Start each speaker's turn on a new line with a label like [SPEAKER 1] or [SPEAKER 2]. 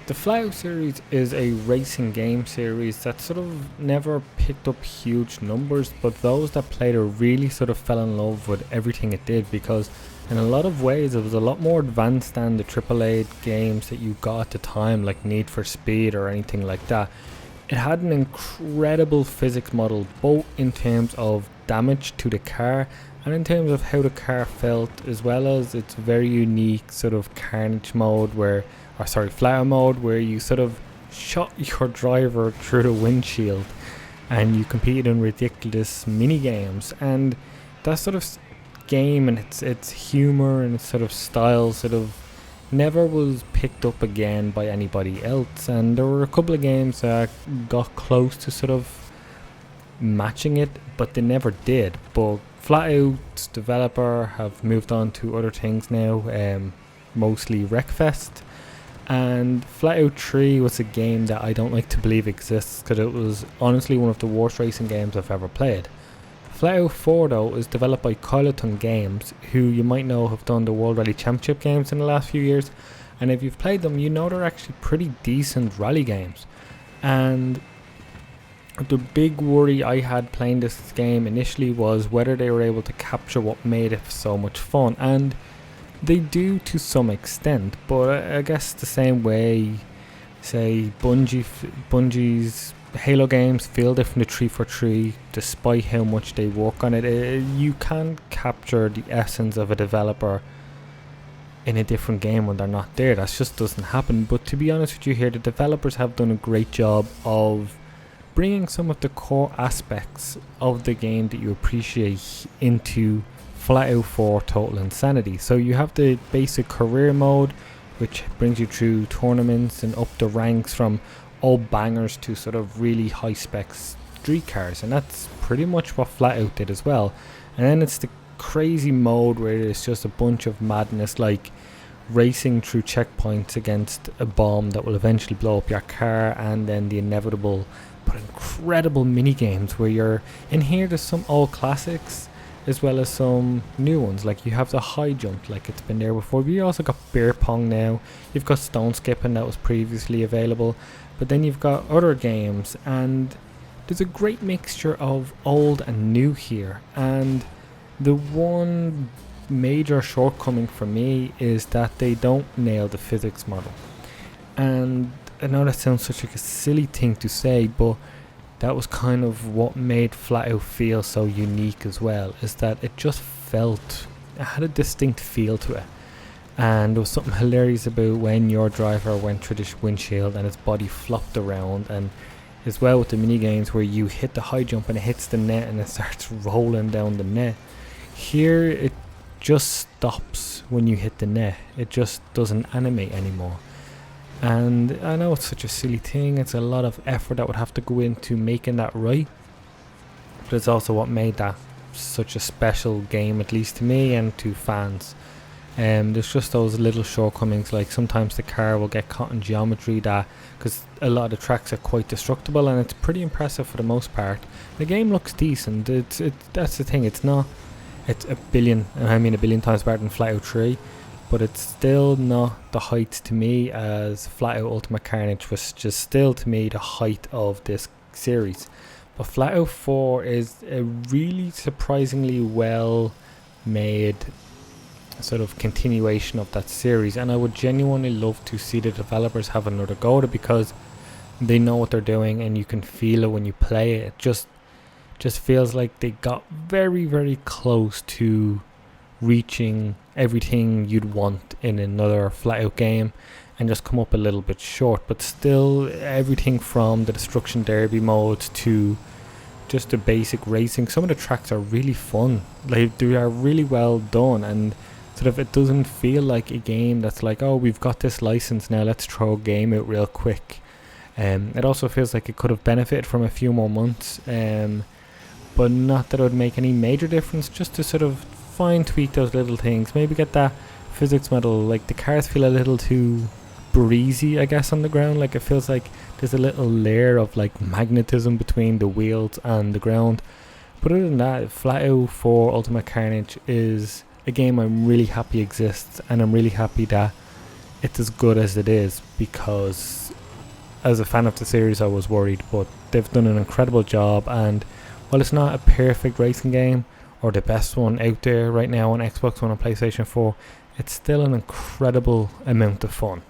[SPEAKER 1] The Flatout series is a racing game series that sort of never picked up huge numbers, but those that played it really sort of fell in love with everything it did because, in a lot of ways, it was a lot more advanced than the AAA games that you got at the time, like Need for Speed or anything like that. It had an incredible physics model, both in terms of damage to the car and in terms of how the car felt, as well as its very unique sort of carnage mode flatout mode, where you sort of shot your driver through the windshield and you competed in ridiculous mini games. And that sort of game and its humor and its sort of style sort of never was picked up again by anybody else. And there were a couple of games that got close to sort of matching it, but they never did. But Flatout's developer have moved on to other things now, mostly Wreckfest. And Flatout 3 was a game that I don't like to believe exists because it was honestly one of the worst racing games I've ever played. Flatout 4 though is developed by Kyloton Games, who you might know have done the World Rally Championship games in the last few years, and if you've played them you know they're actually pretty decent rally games. And the big worry I had playing this game initially was whether they were able to capture what made it so much fun, and they do to some extent, but I guess the same way, say, Bungie's Halo games feel different to 343, despite how much they work on it. You can't capture the essence of a developer in a different game when they're not there. That just doesn't happen. But to be honest with you here, the developers have done a great job of bringing some of the core aspects of the game that you appreciate into Flatout 4 Total Insanity. So you have the basic career mode, which brings you through tournaments and up the ranks from old bangers to sort of really high spec street cars, and that's pretty much what Flatout did as well. And then it's the crazy mode where it's just a bunch of madness, like racing through checkpoints against a bomb that will eventually blow up your car, and then the inevitable but incredible mini games where you're in here. There's some old classics as well as some new ones, like you have the high jump, like it's been there before, but you also got beer pong now, you've got stone skipping that was previously available, but then you've got other games, and there's a great mixture of old and new here. And the one major shortcoming for me is that they don't nail the physics model. And I know that sounds such like a silly thing to say, but that was kind of what made Flatout feel so unique as well, is that it just felt, it had a distinct feel to it. And there was something hilarious about when your driver went through this windshield and his body flopped around, and as well with the mini games where you hit the high jump and it hits the net and it starts rolling down the net. Here it just stops when you hit the net, it just doesn't animate anymore. And I know it's such a silly thing, it's a lot of effort that would have to go into making that right, but it's also what made that such a special game, at least to me and to fans. There's just those little shortcomings, like sometimes the car will get caught in geometry, that because a lot of the tracks are quite destructible, and it's pretty impressive for the most part. The game looks decent, that's the thing, it's a billion times better than Flatout 3, but it's still not the heights to me as Flatout Ultimate Carnage was just still to me the height of this series. But Flatout 4 is a really surprisingly well made sort of continuation of that series, and I would genuinely love to see the developers have another go at it, because they know what they're doing and you can feel it when you play it. It just feels like they got very, very close to reaching everything you'd want in another Flatout game and just come up a little bit short, but still everything from the destruction derby modes to just the basic racing. Some of the tracks are really fun, like they are really well done, and sort of it doesn't feel like a game that's like, oh, we've got this license now, let's throw a game out real quick. It also feels like it could have benefited from a few more months, but not that it would make any major difference, just to sort of fine tweak those little things, maybe get that physics model, like the cars feel a little too breezy I guess on the ground, like it feels like there's a little layer of like magnetism between the wheels and the ground. But other than that, Flatout 4 Ultimate Carnage is a game I'm really happy exists, and I'm really happy that it's as good as it is, because as a fan of the series I was worried, but they've done an incredible job. And while it's not a perfect racing game or the best one out there right now on Xbox One and PlayStation 4, it's still an incredible amount of fun.